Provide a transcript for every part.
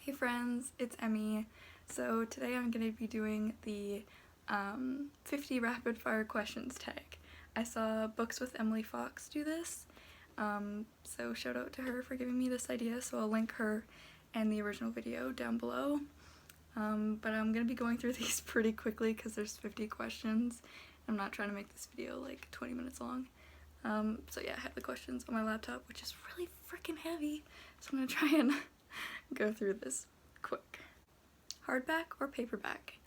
Hey friends, it's Emmy. So today I'm going to be doing the 50 rapid fire questions tag. I saw Books with Emily Fox do this, so shout out to her for giving me this idea, so I'll link her and the original video down below. But I'm going to be going through these pretty quickly because there's 50 questions. I'm not trying to make this video like 20 minutes long. So yeah, I have the questions on my laptop, which is really freaking heavy, so I'm going to try and go through this quick. Hardback or paperback?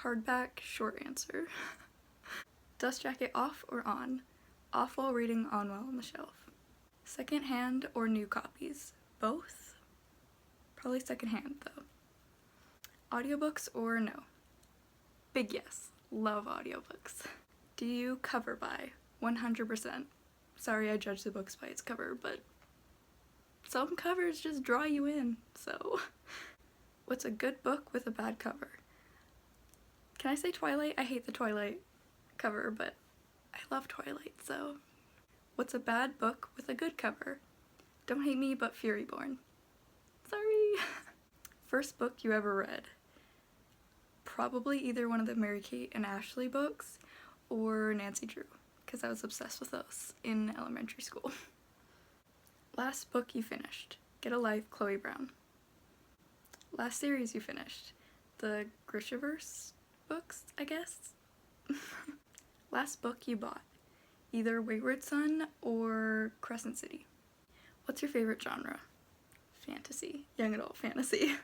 Hardback, short answer. Dust jacket off or on? Off while reading, on while on the shelf. Second hand or new copies? Both? Probably second hand though. Audiobooks or no? Big yes. Love audiobooks. Do you cover by? 100%. Sorry I judge the books by its cover, but some covers just draw you in, so. What's a good book with a bad cover? Can I say Twilight? I hate the Twilight cover, but I love Twilight, so. What's a bad book with a good cover? Don't Hate Me, but Furyborn. Sorry. First book you ever read? Probably either one of the Mary-Kate and Ashley books or Nancy Drew, because I was obsessed with those in elementary school. Last book you finished? Get a Life, Chloe Brown. Last series you finished? The Grishaverse books, I guess? Last book you bought? Either Wayward Son or Crescent City. What's your favorite genre? Fantasy. Young adult fantasy.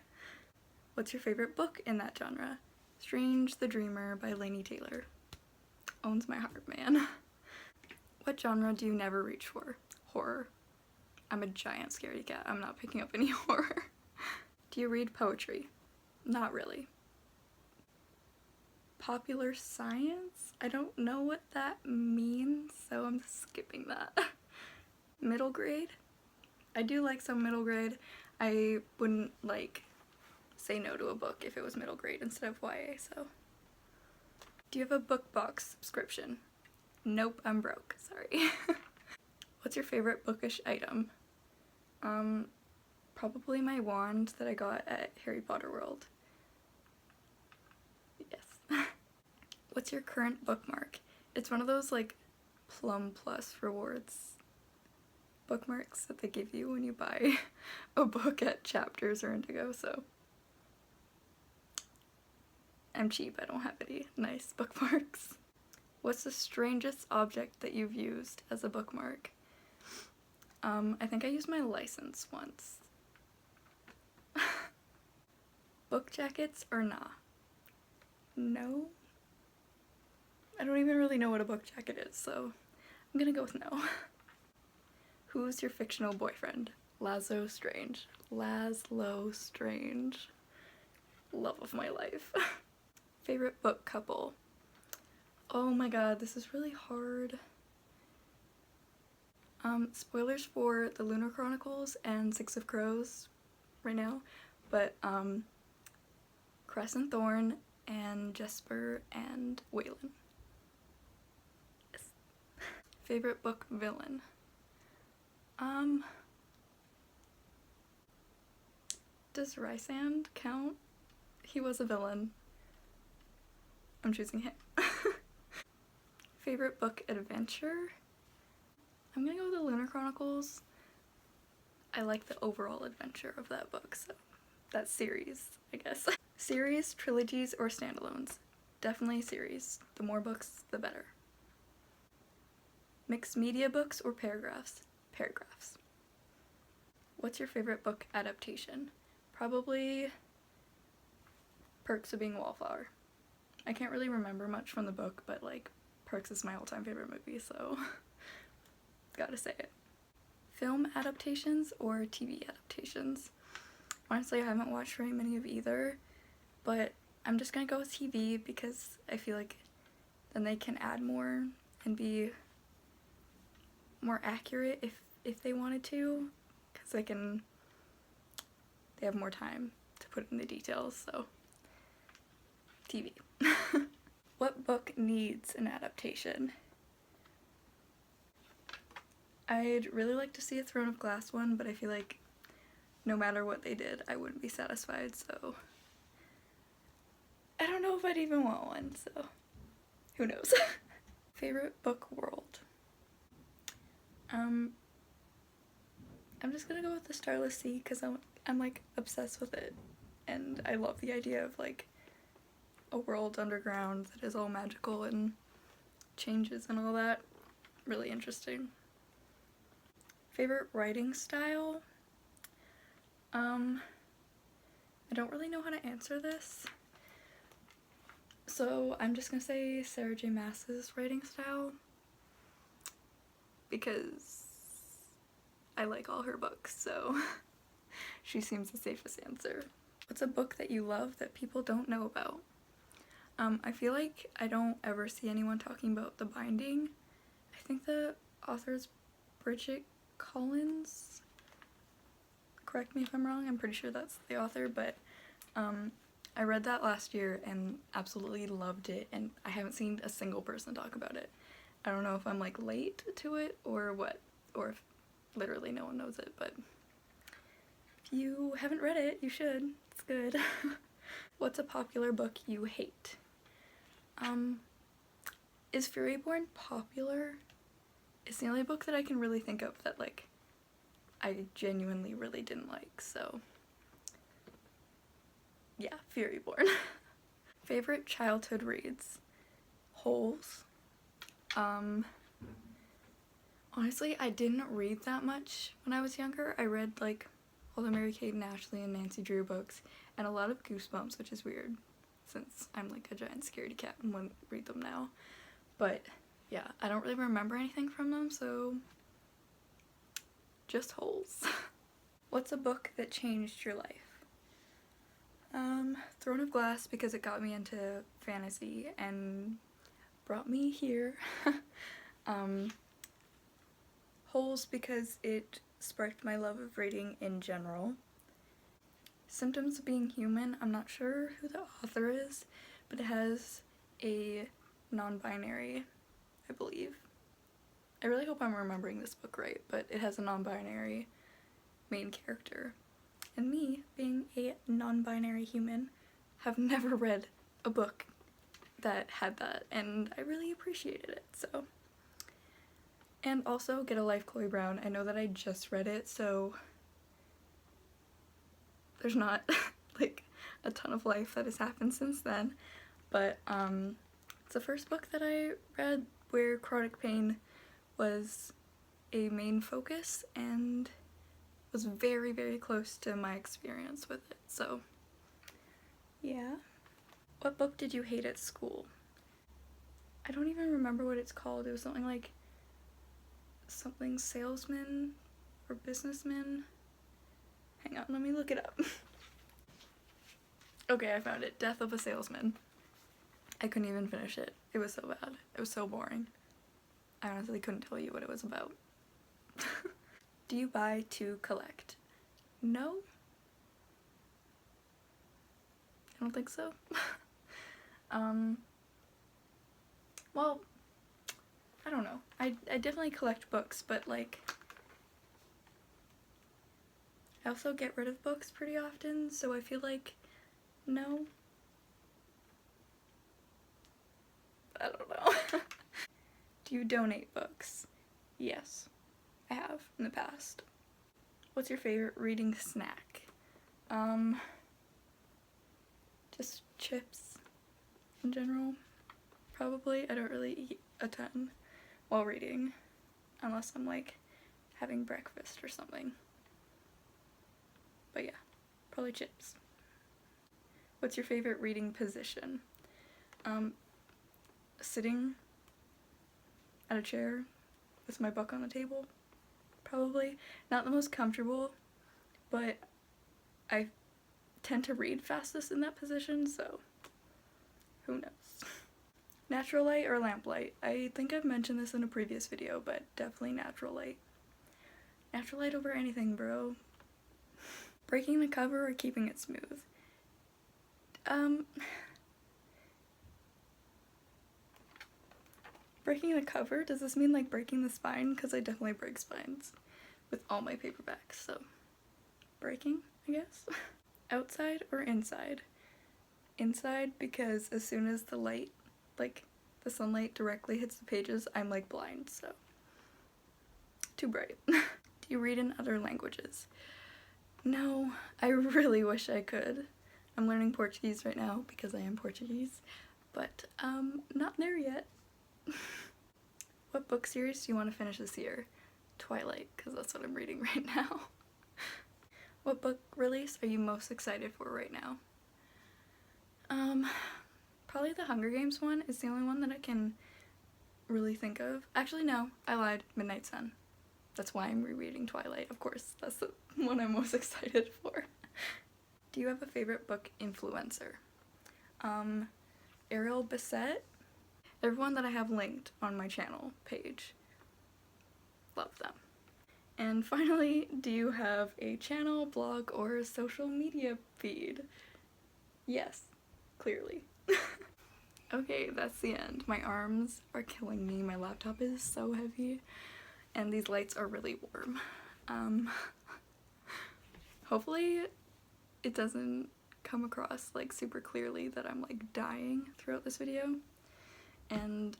What's your favorite book in that genre? Strange the Dreamer by Laini Taylor. Owns my heart, man. What genre do you never reach for? Horror. I'm a giant scaredy cat. I'm not picking up any horror. Do you read poetry? Not really. Popular science? I don't know what that means, so I'm skipping that. Middle grade? I do like some middle grade. I wouldn't like say no to a book if it was middle grade instead of YA, so. Do you have a book box subscription? Nope, I'm broke, sorry. What's your favorite bookish item? Probably my wand that I got at Harry Potter World. Yes. What's your current bookmark? It's one of those like Plum Plus rewards bookmarks that they give you when you buy a book at Chapters or Indigo, so. I'm cheap, I don't have any nice bookmarks. What's the strangest object that you've used as a bookmark? I think I used my license once. Book jackets or nah? No? I don't even really know what a book jacket is, so I'm gonna go with no. Who's your fictional boyfriend? Laszlo Strange. Laszlo Strange. Love of my life. Favorite book couple? Oh my god, this is really hard. Spoilers for the Lunar Chronicles and Six of Crows right now, but Crescent Thorn and Jesper and Waylon. Yes. Favorite book villain? Does Rysand count? He was a villain. I'm choosing him. Favorite book adventure? I'm gonna go with the Lunar Chronicles. I like the overall adventure of that book, so that series, I guess. Series, trilogies, or standalones? Definitely series. The more books, the better. Mixed media books or paragraphs? Paragraphs. What's your favorite book adaptation? Probably Perks of Being a Wallflower. I can't really remember much from the book, but like Perks is my all-time favorite movie, so gotta say it. Film adaptations or TV adaptations? Honestly, I haven't watched very many of either, but I'm just gonna go with TV because I feel like then they can add more and be more accurate if they wanted to, because they have more time to put in the details, so TV. What book needs an adaptation? I'd really like to see a Throne of Glass one, but I feel like no matter what they did, I wouldn't be satisfied, so I don't know if I'd even want one, so who knows. Favorite book world? I'm just gonna go with the Starless Sea because I'm like obsessed with it, and I love the idea of like a world underground that is all magical and changes and all that. Really interesting. Favorite writing style? I don't really know how to answer this, so I'm just gonna say Sarah J. Maas's writing style because I like all her books, so she seems the safest answer. What's a book that you love that people don't know about? I feel like I don't ever see anyone talking about The Binding. I think the author is Bridget Collins. Correct me if I'm wrong, I'm pretty sure that's the author, but I read that last year and absolutely loved it, and I haven't seen a single person talk about it. I don't know if I'm like late to it or what, or if literally no one knows it, but if you haven't read it, you should. It's good. What's a popular book you hate? Is Furyborn popular? It's the only book that I can really think of that like I genuinely really didn't like, so yeah, Furyborn. Favorite childhood reads? Holes. Honestly, I didn't read that much when I was younger. I read like all the Mary-Kate and Ashley and Nancy Drew books and a lot of Goosebumps, which is weird since I'm like a giant scaredy cat and wouldn't read them now. But yeah, I don't really remember anything from them, so just Holes. What's a book that changed your life? Throne of Glass because it got me into fantasy and brought me here. Holes because it sparked my love of reading in general. Symptoms of Being Human, I'm not sure who the author is, but it has a non-binary, I believe. I really hope I'm remembering this book right, but it has a non-binary main character. And me, being a non-binary human, have never read a book that had that, and I really appreciated it, so. And also, Get a Life, Chloe Brown. I know that I just read it, so there's not like a ton of life that has happened since then, but it's the first book that I read where chronic pain was a main focus and was very, very close to my experience with it, so yeah. What book did you hate at school? I don't even remember what it's called. It was something like something salesman or businessman. Hang on, let me look it up. Okay, I found it. Death of a Salesman. I couldn't even finish it. It was so bad. It was so boring. I honestly couldn't tell you what it was about. Do you buy to collect? No? I don't think so. Well, I don't know. I definitely collect books, but like I also get rid of books pretty often, so I feel like no. I don't know. Do you donate books? Yes, I have in the past. What's your favorite reading snack? Just chips in general, probably. I don't really eat a ton while reading, unless I'm like having breakfast or something. But yeah, probably chips. What's your favorite reading position? Sitting at a chair with my book on the table, probably. Not the most comfortable, but I tend to read fastest in that position, so who knows. Natural light or lamplight? I think I've mentioned this in a previous video, but definitely natural light. Natural light over anything, bro. Breaking the cover or keeping it smooth? Breaking the cover? Does this mean like breaking the spine? Because I definitely break spines with all my paperbacks, so breaking, I guess. Outside or inside? Inside, because as soon as the light, like the sunlight directly hits the pages, I'm like blind, so too bright. Do you read in other languages? No, I really wish I could. I'm learning Portuguese right now because I am Portuguese, but not there yet. What book series do you want to finish this year? Twilight, because that's what I'm reading right now. What book release are you most excited for right now? Probably the Hunger Games one is the only one that I can really think of. Actually, no, I lied. Midnight Sun. That's why I'm rereading Twilight, of course. That's the one I'm most excited for. Do you have a favorite book influencer? Ariel Bissett. Everyone that I have linked on my channel page. Love them. And finally, do you have a channel, blog, or social media feed? Yes, clearly. Okay, that's the end. My arms are killing me. My laptop is so heavy, and these lights are really warm. Hopefully it doesn't come across like super clearly that I'm like dying throughout this video, and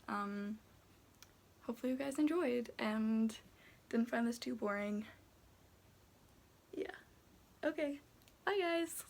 hopefully you guys enjoyed and didn't find this too boring. Yeah. Okay. Bye guys!